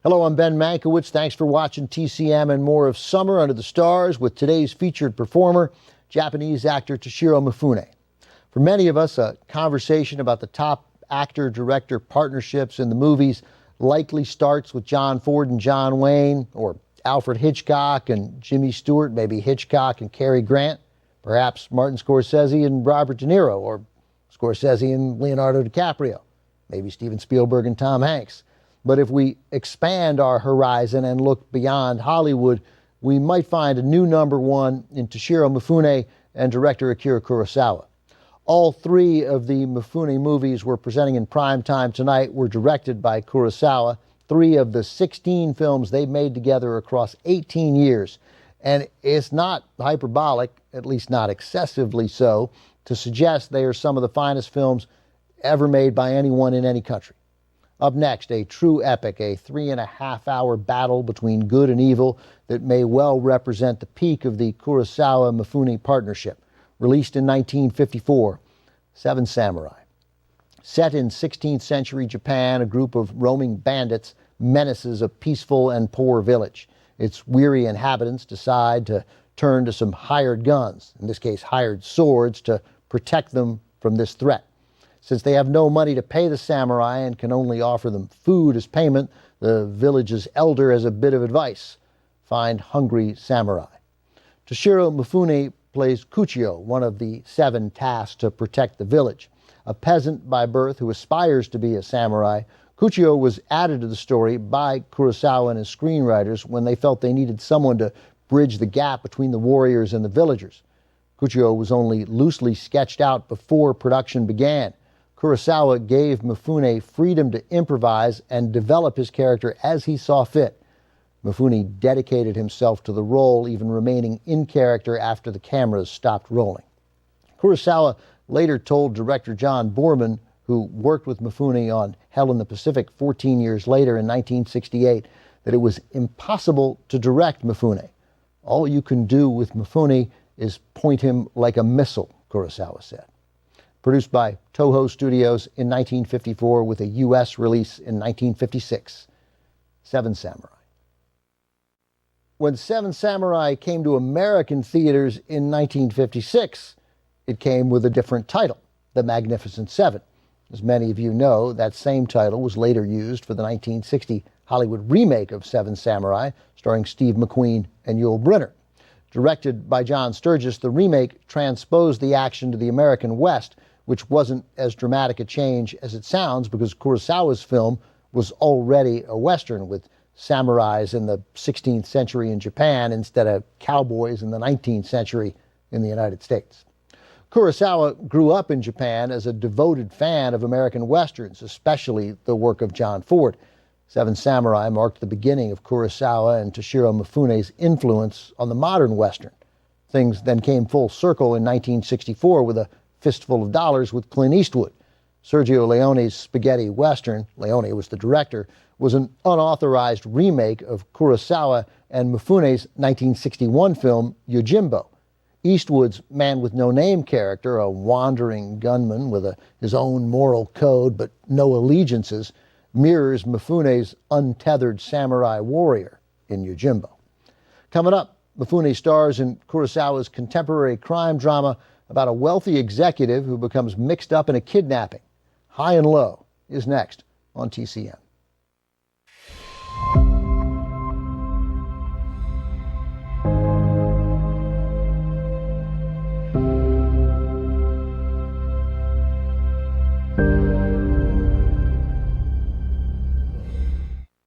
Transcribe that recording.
Hello, I'm Ben Mankiewicz. Thanks for watching TCM and more of Summer Under the Stars with today's featured performer, Japanese actor Toshiro Mifune. For many of us, a conversation about the top actor-director partnerships in the movies likely starts with John Ford and John Wayne, or Alfred Hitchcock and Jimmy Stewart, maybe Hitchcock and Cary Grant, perhaps Martin Scorsese and Robert De Niro, or Scorsese and Leonardo DiCaprio, maybe Steven Spielberg and Tom Hanks. But if we expand our horizon and look beyond Hollywood, we might find a new number one in Toshiro Mifune and director Akira Kurosawa. All three of the Mifune movies we're presenting in prime time tonight were directed by Kurosawa. 3 of the 16 films they made together across 18 years. And it's not hyperbolic, at least not excessively so, to suggest they are some of the finest films ever made by anyone in any country. Up next, a true epic, a 3.5-hour battle between good and evil that may well represent the peak of the Kurosawa-Mifune partnership. Released in 1954, Seven Samurai. Set in 16th century Japan, a group of roaming bandits menaces a peaceful and poor village. Its weary inhabitants decide to turn to some hired guns, in this case hired swords, to protect them from this threat. Since they have no money to pay the samurai and can only offer them food as payment, the village's elder has a bit of advice: find hungry samurai. Toshiro Mifune plays Kuchio, one of the 7 tasked to protect the village. A peasant by birth who aspires to be a samurai, Kuchio was added to the story by Kurosawa and his screenwriters when they felt they needed someone to bridge the gap between the warriors and the villagers. Kuchio was only loosely sketched out before production began. Kurosawa gave Mifune freedom to improvise and develop his character as he saw fit. Mifune dedicated himself to the role, even remaining in character after the cameras stopped rolling. Kurosawa later told director John Boorman, who worked with Mifune on Hell in the Pacific 14 years later in 1968, that it was impossible to direct Mifune. All you can do with Mifune is point him like a missile, Kurosawa said. Produced by Toho Studios in 1954 with a U.S. release in 1956, Seven Samurai. When Seven Samurai came to American theaters in 1956, it came with a different title, The Magnificent Seven. As many of you know, that same title was later used for the 1960 Hollywood remake of Seven Samurai, starring Steve McQueen and Yul Brynner. Directed by John Sturges, the remake transposed the action to the American West, which wasn't as dramatic a change as it sounds because Kurosawa's film was already a Western with samurais in the 16th century in Japan instead of cowboys in the 19th century in the United States. Kurosawa grew up in Japan as a devoted fan of American Westerns, especially the work of John Ford. Seven Samurai marked the beginning of Kurosawa and Toshiro Mifune's influence on the modern Western. Things then came full circle in 1964 with A Fistful of Dollars with Clint Eastwood. Sergio Leone's spaghetti western, Leone was the director, was an unauthorized remake of Kurosawa and Mifune's 1961 film Yojimbo. Eastwood's Man with No Name character, a wandering gunman with his own moral code but no allegiances, mirrors Mifune's untethered samurai warrior in Yojimbo. Coming up, Mifune stars in Kurosawa's contemporary crime drama about a wealthy executive who becomes mixed up in a kidnapping. High and Low is next on TCM.